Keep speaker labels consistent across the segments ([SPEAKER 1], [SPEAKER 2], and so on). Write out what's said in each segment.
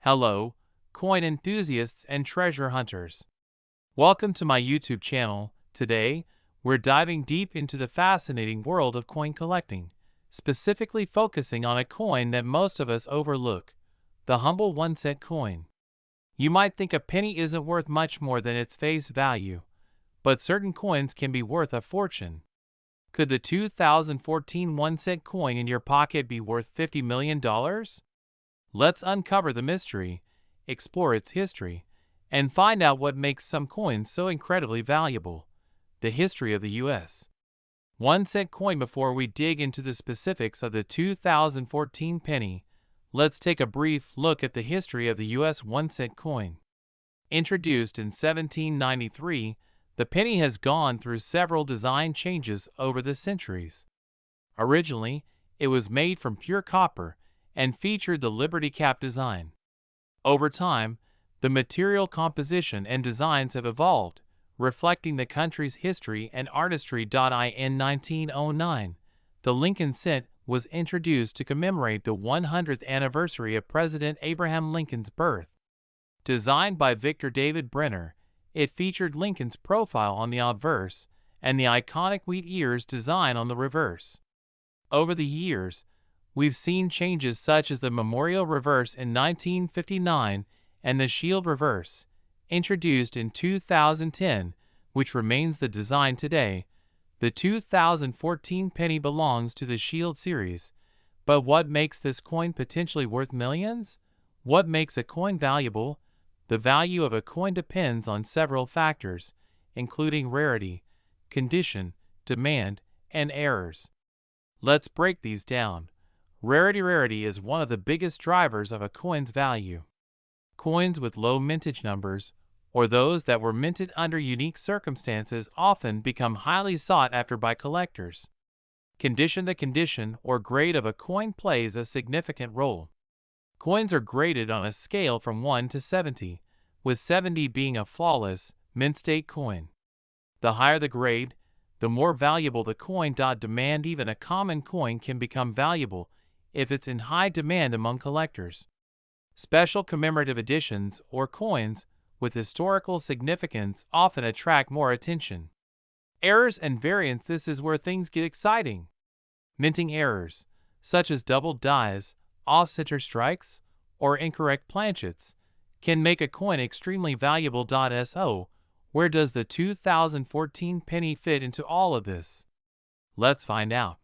[SPEAKER 1] Hello, coin enthusiasts and treasure hunters. Welcome to my YouTube channel. Today, we're diving deep into the fascinating world of coin collecting, specifically focusing on a coin that most of us overlook, the humble 1-cent coin. You might think a penny isn't worth much more than its face value, but certain coins can be worth a fortune. Could the 2014 1-cent coin in your pocket be worth $50 million? Let's uncover the mystery, explore its history, and find out what makes some coins so incredibly valuable. The history of the U.S. 1-cent coin. Before we dig into the specifics of the 2014 penny, let's take a brief look at the history of the U.S. 1-cent coin. Introduced in 1793, the penny has gone through several design changes over the centuries. Originally, it was made from pure copper and featured the Liberty Cap design. Over time, the material composition and designs have evolved, reflecting the country's history and artistry. In 1909, the Lincoln cent was introduced to commemorate the 100th anniversary of President Abraham Lincoln's birth. Designed by Victor David Brenner, it featured Lincoln's profile on the obverse and the iconic wheat ears design on the reverse. Over the years, we've seen changes such as the memorial reverse in 1959 and the shield reverse, introduced in 2010, which remains the design today. The 2014 penny belongs to the shield series, but what makes this coin potentially worth millions? What makes a coin valuable? The value of a coin depends on several factors, including rarity, condition, demand, and errors. Let's break these down. Rarity is one of the biggest drivers of a coin's value. Coins with low mintage numbers, or those that were minted under unique circumstances, often become highly sought after by collectors. Condition. The condition or grade of a coin plays a significant role. Coins are graded on a scale from 1 to 70, with 70 being a flawless, mint-state coin. The higher the grade, the more valuable the coin. Demand. Even a common coin can become valuable if it's in high demand among collectors. Special commemorative editions or coins with historical significance often attract more attention. Errors and variants. This is where things get exciting. Minting errors, such as doubled dies, off-center strikes, or incorrect planchets, can make a coin extremely valuable. So, where does the 2014 penny fit into all of this? Let's find out.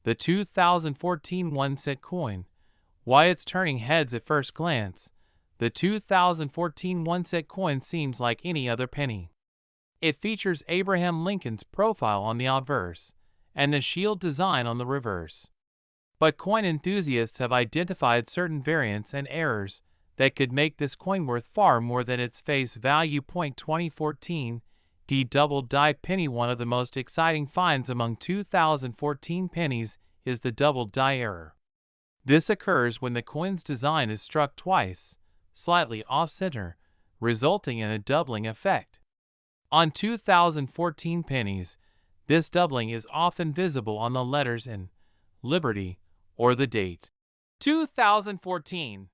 [SPEAKER 1] The 2014 1-cent coin. Why it's turning heads at first glance. The 2014 1-cent coin seems like any other penny. It features Abraham Lincoln's profile on the obverse and the shield design on the reverse. But coin enthusiasts have identified certain variants and errors that could make this coin worth far more than its face value. 2014 D double die penny. One of the most exciting finds among 2014 pennies is the double die error. This occurs when the coin's design is struck twice, slightly off-center, resulting in a doubling effect. On 2014 pennies, this doubling is often visible on the letters in Liberty or the date. 2014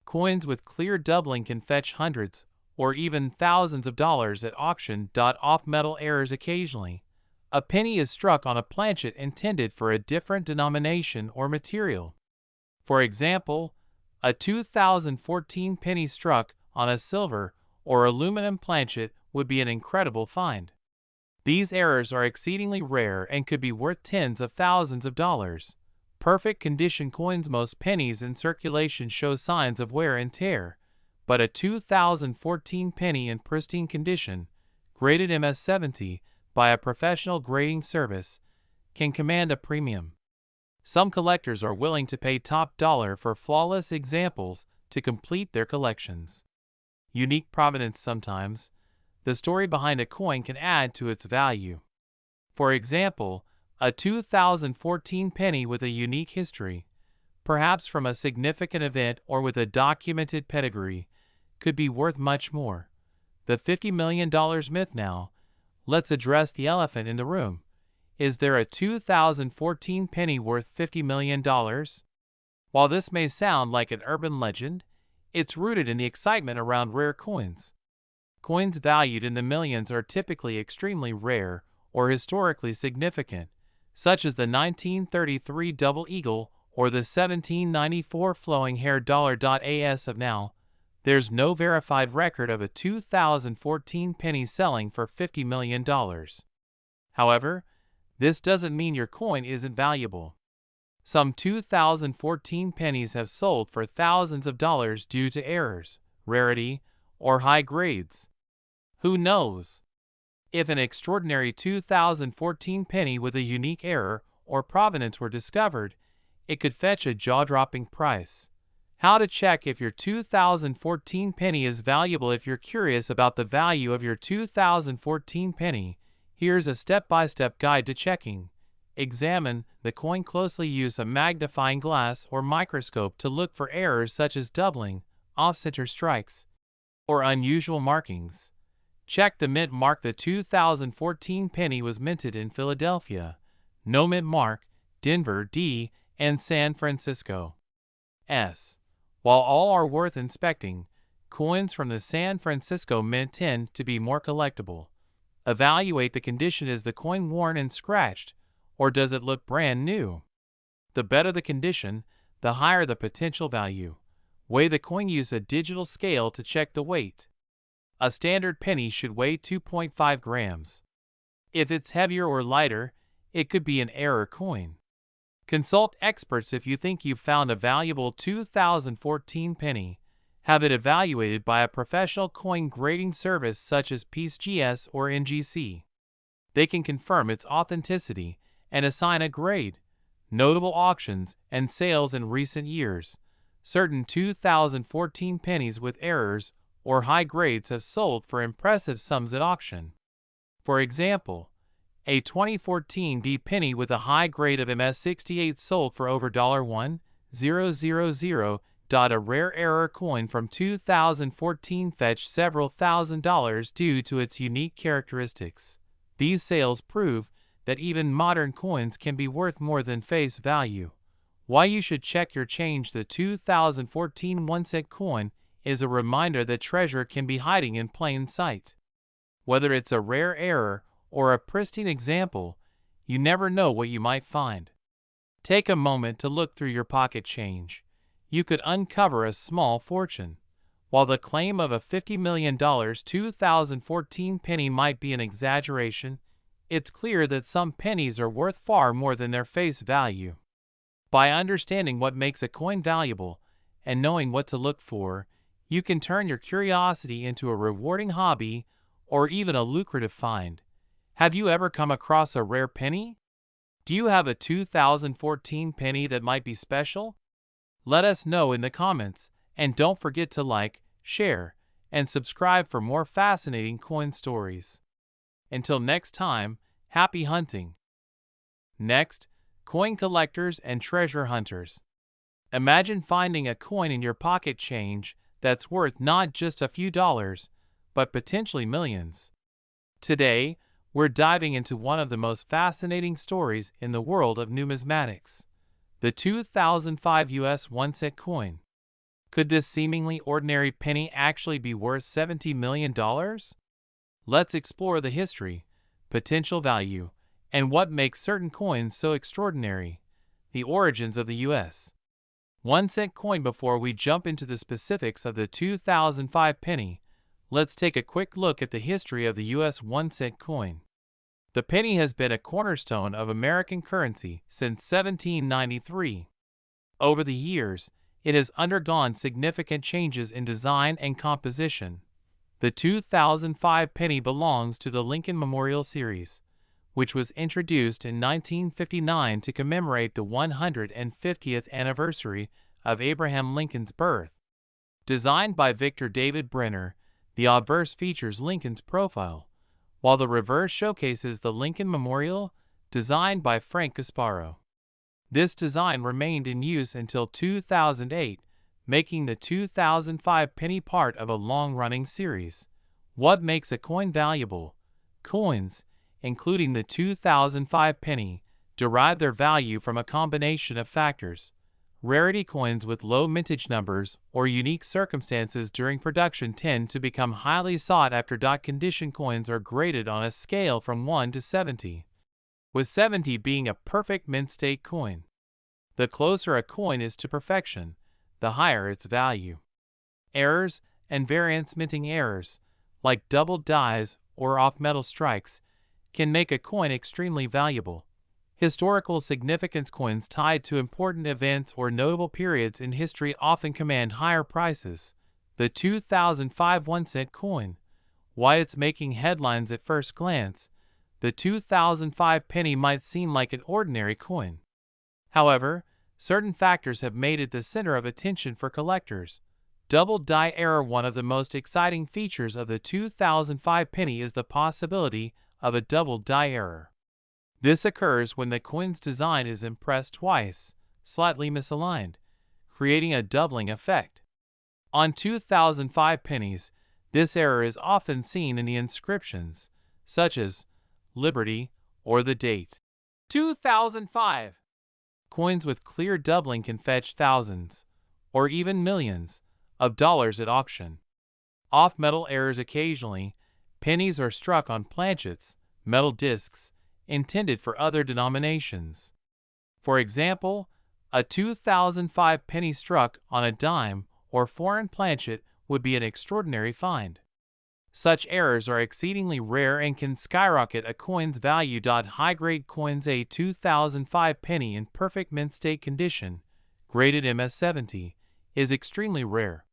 [SPEAKER 1] coins with clear doubling can fetch hundreds or even thousands of dollars at auction. Off-metal errors. Occasionally, a penny is struck on a planchet intended for a different denomination or material. For example, a 2014 penny struck on a silver or aluminum planchet would be an incredible find. These errors are exceedingly rare and could be worth tens of thousands of dollars. Perfect condition coins. Most pennies in circulation show signs of wear and tear, but a 2014 penny in pristine condition, graded MS-70 by a professional grading service, can command a premium. Some collectors are willing to pay top dollar for flawless examples to complete their collections. Unique provenance. Sometimes, the story behind a coin can add to its value. For example, a 2014 penny with a unique history, perhaps from a significant event or with a documented pedigree, could be worth much more. The $50 million myth. Now, let's address the elephant in the room. Is there a 2014 penny worth $50 million? While this may sound like an urban legend, It's rooted in the excitement around rare coins. Coins valued in the millions are typically extremely rare or historically significant, such as the 1933 Double Eagle or the 1794 Flowing Hair dollar. As of now, there's no verified record of a 2014 penny selling for $50 million. However, this doesn't mean your coin isn't valuable. Some 2014 pennies have sold for thousands of dollars due to errors, rarity, or high grades. Who knows? If an extraordinary 2014 penny with a unique error or provenance were discovered, it could fetch a jaw-dropping price. How to check if your 2014 penny is valuable. If you're curious about the value of your 2014 penny, here's a step-by-step guide to checking. Examine the coin closely. Use a magnifying glass or microscope to look for errors such as doubling, off-center strikes, or unusual markings. Check the mint mark. The 2014 penny was minted in Philadelphia. No mint mark, Denver, D, and San Francisco. S. While all are worth inspecting, coins from the San Francisco Mint tend to be more collectible. Evaluate the condition. Is the coin worn and scratched, or does it look brand new? The better the condition, the higher the potential value. Weigh the coin. Use a digital scale to check the weight. A standard penny should weigh 2.5 grams. If it's heavier or lighter, it could be an error coin. Consult experts if you think you've found a valuable 2014 penny. Have it evaluated by a professional coin grading service such as PCGS or NGC. They can confirm its authenticity and assign a grade. Notable auctions and sales in recent years. Certain 2014 pennies with errors or high grades have sold for impressive sums at auction. For example, a 2014 D penny with a high grade of MS68 sold for over $1,000. A rare error coin from 2014 fetched several $1,000s due to its unique characteristics. These sales prove that even modern coins can be worth more than face value. Why you should check your change. The 2014 1-cent coin is a reminder that treasure can be hiding in plain sight. Whether it's a rare error or a pristine example, you never know what you might find. Take a moment to look through your pocket change. You could uncover a small fortune. While the claim of a $50 million 2014 penny might be an exaggeration, it's clear that some pennies are worth far more than their face value. By understanding what makes a coin valuable and knowing what to look for, you can turn your curiosity into a rewarding hobby or even a lucrative find. Have you ever come across a rare penny? Do you have a 2014 penny that might be special? Let us know in the comments, and don't forget to like, share, and subscribe for more fascinating coin stories. Until next time, happy hunting! Next, coin collectors and treasure hunters. Imagine finding a coin in your pocket change that's worth not just a few dollars, but potentially millions. Today, we're diving into one of the most fascinating stories in the world of numismatics. The 2005 US 1-cent coin. Could this seemingly ordinary penny actually be worth $70 million? Let's explore the history, potential value, and what makes certain coins so extraordinary. The origins of the US 1-cent coin. Before we jump into the specifics of the 2005 penny, let's take a quick look at the history of the US 1-cent coin. The penny has been a cornerstone of American currency since 1793. Over the years, it has undergone significant changes in design and composition. The 2005 penny belongs to the Lincoln Memorial Series, which was introduced in 1959 to commemorate the 150th anniversary of Abraham Lincoln's birth. Designed by Victor David Brenner, the obverse features Lincoln's profile, while the reverse showcases the Lincoln Memorial, designed by Frank Gasparo. This design remained in use until 2008, making the 2005 penny part of a long-running series. What makes a coin valuable? Coins, including the 2005 penny, derive their value from a combination of factors: Rarity coins with low mintage numbers or unique circumstances during production tend to become highly sought after. Condition coins are graded on a scale from 1 to 70, with 70 being a perfect mint state coin. The closer a coin is to perfection, the higher its value. Errors and variance minting errors, like double dies or off-metal strikes, can make a coin extremely valuable. Historical significance coins tied to important events or notable periods in history often command higher prices. The 2005 1-cent coin. Why it's making headlines at first glance, the 2005 penny might seem like an ordinary coin. However, certain factors have made it the center of attention for collectors. Double die error. One of the most exciting features of the 2005 penny is the possibility of a double die error. This occurs when the coin's design is impressed twice, slightly misaligned, creating a doubling effect. On 2005 pennies, this error is often seen in the inscriptions, such as Liberty or the date. 2005. Coins with clear doubling can fetch thousands, or even millions, of dollars at auction. Off-metal errors. Occasionally, pennies are struck on planchets, metal discs, intended for other denominations. For example, a 2005 penny struck on a dime or foreign planchet would be an extraordinary find. Such errors are exceedingly rare and can skyrocket a coin's value. High-grade coins. A 2005 penny in perfect mint state condition, graded MS-70, is extremely rare.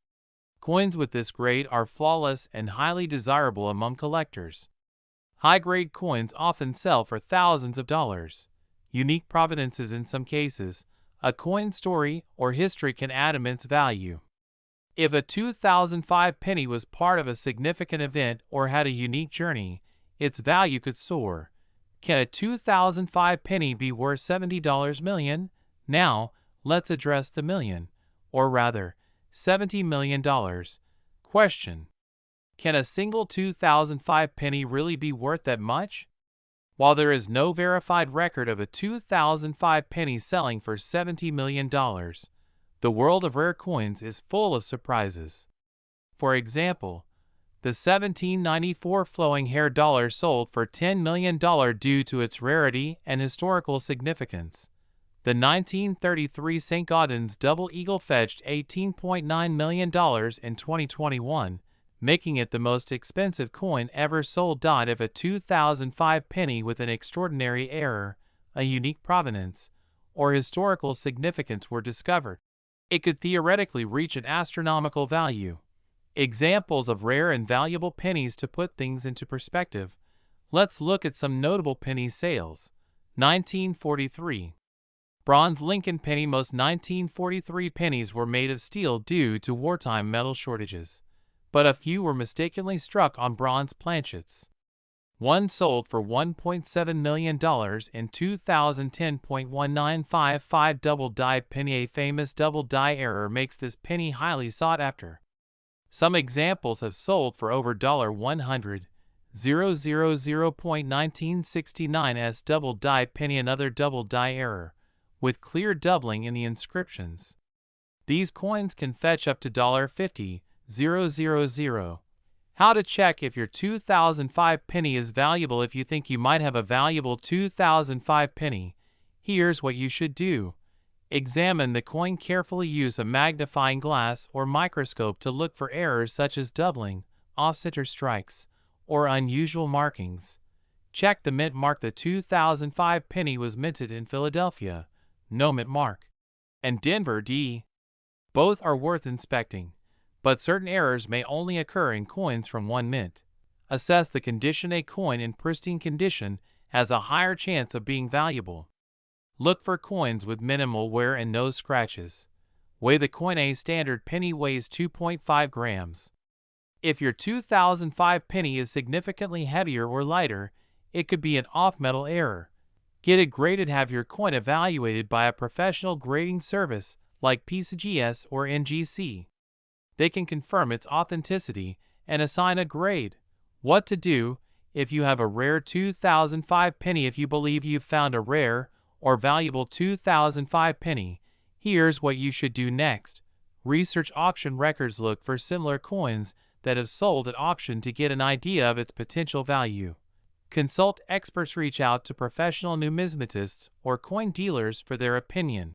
[SPEAKER 1] Coins with this grade are flawless and highly desirable among collectors. High-grade coins often sell for thousands of dollars. Unique provenances. In some cases, a coin's story or history can add immense value. If a 2005 penny was part of a significant event or had a unique journey, its value could soar. Can a 2005 penny be worth $70 million? Now, let's address the million, or rather, $70 million question. Can a single 2005 penny really be worth that much? While there is no verified record of a 2005 penny selling for $70 million, the world of rare coins is full of surprises. For example, the 1794 flowing hair dollar sold for $10 million due to its rarity and historical significance. The 1933 St. Gaudens double eagle fetched $18.9 million in 2021, making it the most expensive coin ever sold. If a 2005 penny with an extraordinary error, a unique provenance, or historical significance were discovered, it could theoretically reach an astronomical value. Examples of rare and valuable pennies. To put things into perspective, let's look at some notable penny sales. 1943. Bronze Lincoln penny. Most 1943 pennies were made of steel due to wartime metal shortages, but a few were mistakenly struck on bronze planchets. One sold for $1.7 million in 2010. 1955 double-dyed penny. A famous double-die error makes this penny highly sought after. Some examples have sold for over $100,000. 1969's double-die penny. Another double-die error, with clear doubling in the inscriptions. These coins can fetch up to $50,000. How to check if your 2005 penny is valuable. If you think you might have a valuable 2005 penny, here's what you should do. Examine the coin carefully. Use a magnifying glass or microscope to look for errors such as doubling, off-center strikes, or unusual markings. Check the mint mark. The 2005 penny was minted in Philadelphia, no mint mark, and Denver, D. Both are worth inspecting, but certain errors may only occur in coins from one mint. Assess the condition. A coin in pristine condition has a higher chance of being valuable. Look for coins with minimal wear and no scratches. Weigh the coin. A standard penny weighs 2.5 grams. If your 2005 penny is significantly heavier or lighter, it could be an off-metal error. Get it graded. Have your coin evaluated by a professional grading service like PCGS or NGC. They can confirm its authenticity and assign a grade. What to do if you have a rare 2005 penny? If you believe you've found a rare or valuable 2005 penny, Here's what you should do next. Research auction records. Look for similar coins that have sold at auction to get an idea of its potential value. Consult experts. Reach out to professional numismatists or coin dealers for their opinion.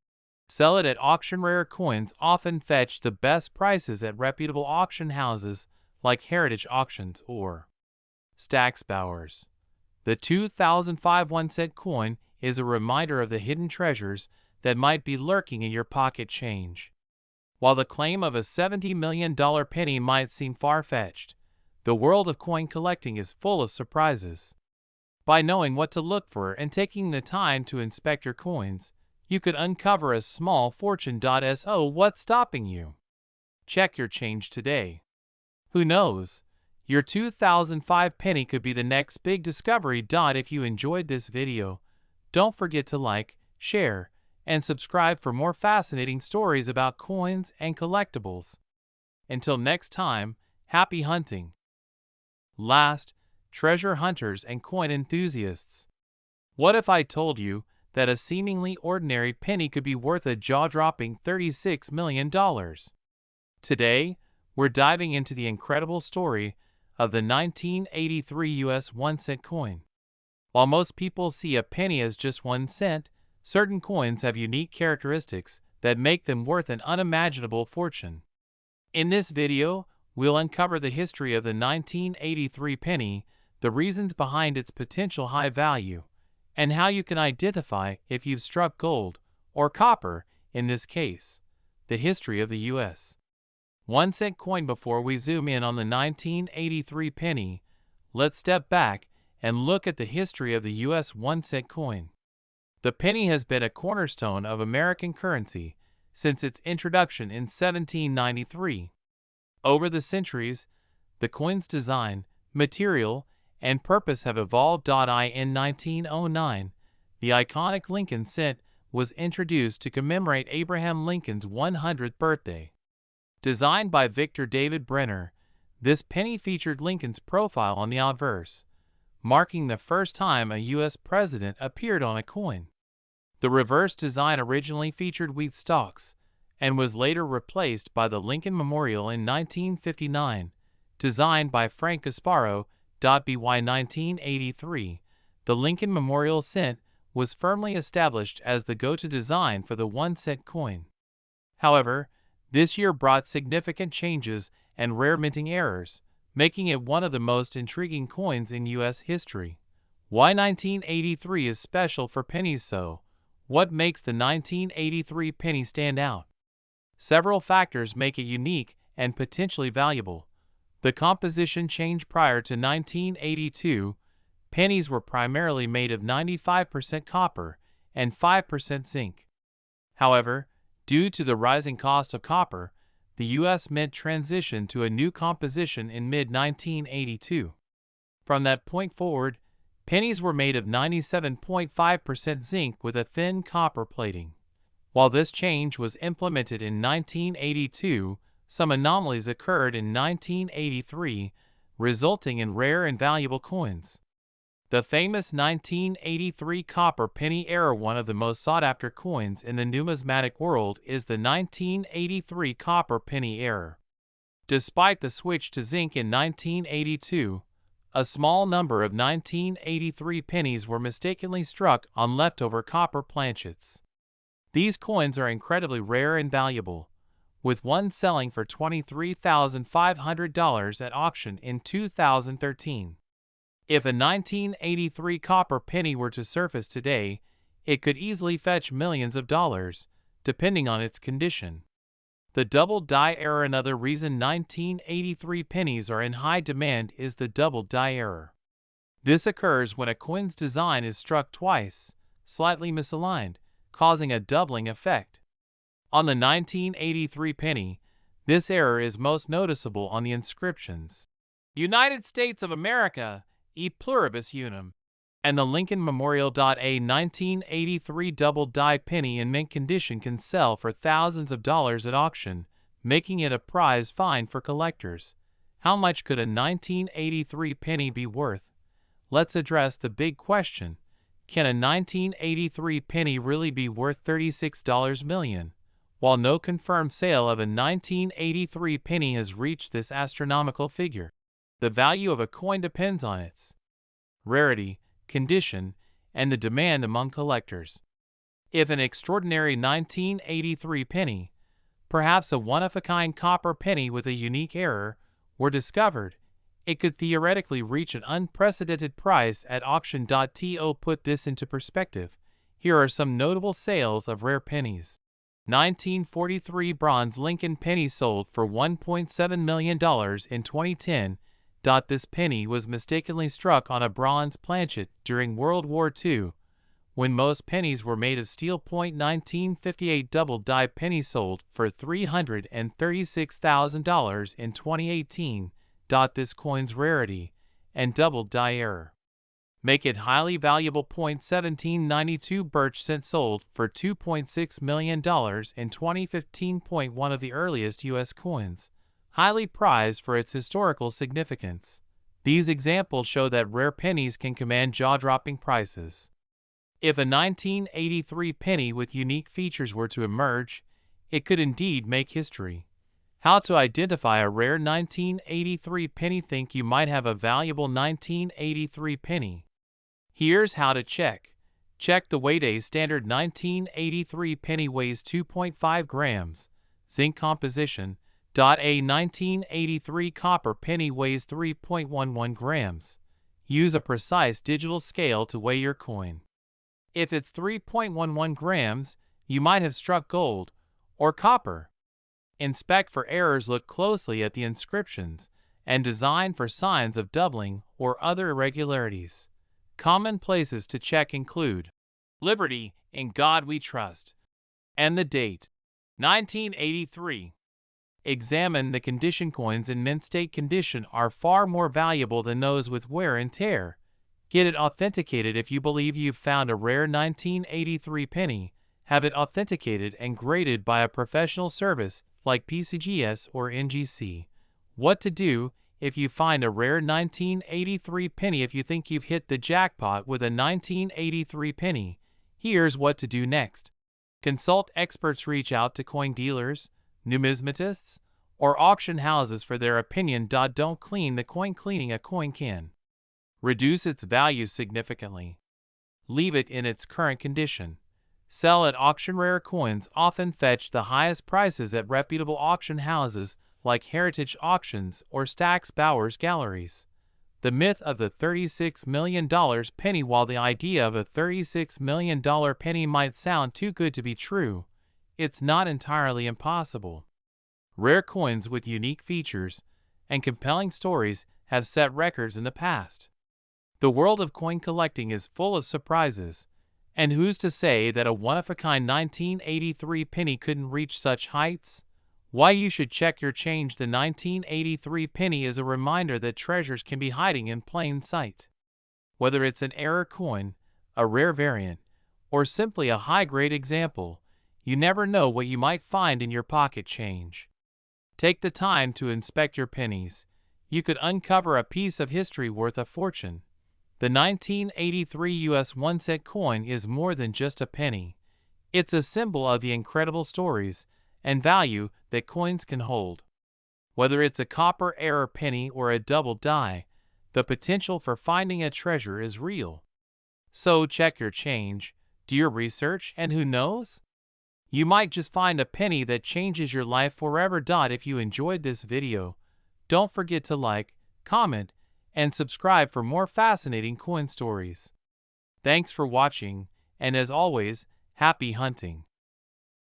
[SPEAKER 1] Sell it at auction. Rare coins often fetch the best prices at reputable auction houses like Heritage Auctions or Stack's Bowers. The 2005 1-cent coin is a reminder of the hidden treasures that might be lurking in your pocket change. While the claim of a $70 million penny might seem far-fetched, the world of coin collecting is full of surprises. By knowing what to look for and taking the time to inspect your coins, you could uncover a small fortune. So what's stopping you? Check your change today. Who knows? Your 2005 penny could be the next big discovery. If you enjoyed this video, don't forget to like, share, and subscribe for more fascinating stories about coins and collectibles. Until next time, happy hunting. Last, treasure hunters and coin enthusiasts. What if I told you that a seemingly ordinary penny could be worth a jaw-dropping $36 million? Today, we're diving into the incredible story of the 1983 U.S. 1-cent coin. While most people see a penny as just 1 cent, certain coins have unique characteristics that make them worth an unimaginable fortune. In this video, we'll uncover the history of the 1983 penny, the reasons behind its potential high value, and how you can identify if you've struck gold, or copper in this case. The history of the U.S. 1-cent coin. Before we zoom in on the 1983 penny, let's step back and look at the history of the U.S. 1-cent coin. The penny has been a cornerstone of American currency since its introduction in 1793. Over the centuries, the coin's design, material, and purpose have evolved. In 1909, the iconic Lincoln cent was introduced to commemorate Abraham Lincoln's 100th birthday. Designed by Victor David Brenner, this penny featured Lincoln's profile on the obverse, marking the first time a U.S. president appeared on a coin. The reverse design originally featured wheat stalks and was later replaced by the Lincoln Memorial in 1959, designed by Frank Gasparo. By 1983, the Lincoln Memorial cent was firmly established as the go-to design for the 1-cent coin. However, this year brought significant changes and rare minting errors, making it one of the most intriguing coins in U.S. history. Why 1983 is special for pennies? So, what makes the 1983 penny stand out? Several factors make it unique and potentially valuable. The composition changed. Prior to 1982, pennies were primarily made of 95% copper and 5% zinc. However, due to the rising cost of copper, the U.S. Mint transitioned to a new composition in mid-1982. From that point forward, pennies were made of 97.5% zinc with a thin copper plating. While this change was implemented in 1982, some anomalies occurred in 1983, resulting in rare and valuable coins. The famous 1983 copper penny error. One of the most sought-after coins in the numismatic world is the 1983 copper penny error. Despite the switch to zinc in 1982, a small number of 1983 pennies were mistakenly struck on leftover copper planchets. These coins are incredibly rare and valuable, with one selling for $23,500 at auction in 2013. If a 1983 copper penny were to surface today, it could easily fetch millions of dollars, depending on its condition. The double die error. Another reason 1983 pennies are in high demand is the double die error. This occurs when a coin's design is struck twice, slightly misaligned, causing a doubling effect. On the 1983 penny, this error is most noticeable on the inscriptions United States of America, e pluribus unum, and the Lincoln Memorial. A 1983 double die penny in mint condition can sell for thousands of dollars at auction, making it a prize find for collectors. How much could a 1983 penny be worth? Let's address the big question. Can a 1983 penny really be worth $36 million? while no confirmed sale of a 1983 penny has reached this astronomical figure. The value of a coin depends on its rarity, condition, and the demand among collectors. If an extraordinary 1983 penny, perhaps a one-of-a-kind copper penny with a unique error, were discovered, it could theoretically reach an unprecedented price at auction. To put this into perspective, here are some notable sales of rare pennies. 1943 bronze Lincoln penny sold for $1.7 million in 2010. This penny was mistakenly struck on a bronze planchet during World War II, when most pennies were made of steel. 1958 double-die penny sold for $336,000 in 2018. This coin's rarity and double-die error make it highly valuable. 1792 birch cent sold for $2.6 million in 2015. One of the earliest U.S. coins, highly prized for its historical significance. These examples show that rare pennies can command jaw-dropping prices. If a 1983 penny with unique features were to emerge, it could indeed make history. How to identify a rare 1983 penny? Think you might have a valuable 1983 penny? Here's how to check. Check the weight. A standard 1983 penny weighs 2.5 grams. Zinc composition. A 1983 copper penny weighs 3.11 grams. Use a precise digital scale to weigh your coin. If it's 3.11 grams, you might have struck gold or copper. Inspect for errors. Look closely at the inscriptions and design for signs of doubling or other irregularities. Common places to check include Liberty, In God We Trust, and the date, 1983. Examine the condition. Coins in mint state condition are far more valuable than those with wear and tear. Get it authenticated. If you believe you've found a rare 1983 penny, have it authenticated and graded by a professional service like PCGS or NGC. What to do if you find a rare 1983 penny? If you think you've hit the jackpot with a 1983 penny, here's what to do next. Consult experts. Reach out to coin dealers, numismatists, or auction houses for their opinion. Don't clean the coin. Cleaning a coin can reduce its value significantly. Leave it in its current condition. Sell at auction. Rare coins often fetch the highest prices at reputable auction houses like Heritage Auctions or Stack's Bowers Galleries. The myth of the $36 million penny. While the idea of a $36 million penny might sound too good to be true, it's not entirely impossible. Rare coins with unique features and compelling stories have set records in the past. The world of coin collecting is full of surprises, and who's to say that a one-of-a-kind 1983 penny couldn't reach such heights? Why you should check your change. The 1983 penny is a reminder that treasures can be hiding in plain sight. Whether it's an error coin, a rare variant, or simply a high-grade example, you never know what you might find in your pocket change. Take the time to inspect your pennies. You could uncover a piece of history worth a fortune. The 1983 U.S. 1-cent coin is more than just a penny. It's a symbol of the incredible stories and value that coins can hold. Whether it's a copper error penny or a double die, the potential for finding a treasure is real. So check your change, do your research, and who knows? You might just find a penny that changes your life forever. If you enjoyed this video, don't forget to like, comment, and subscribe for more fascinating coin stories. Thanks for watching, and as always, happy hunting.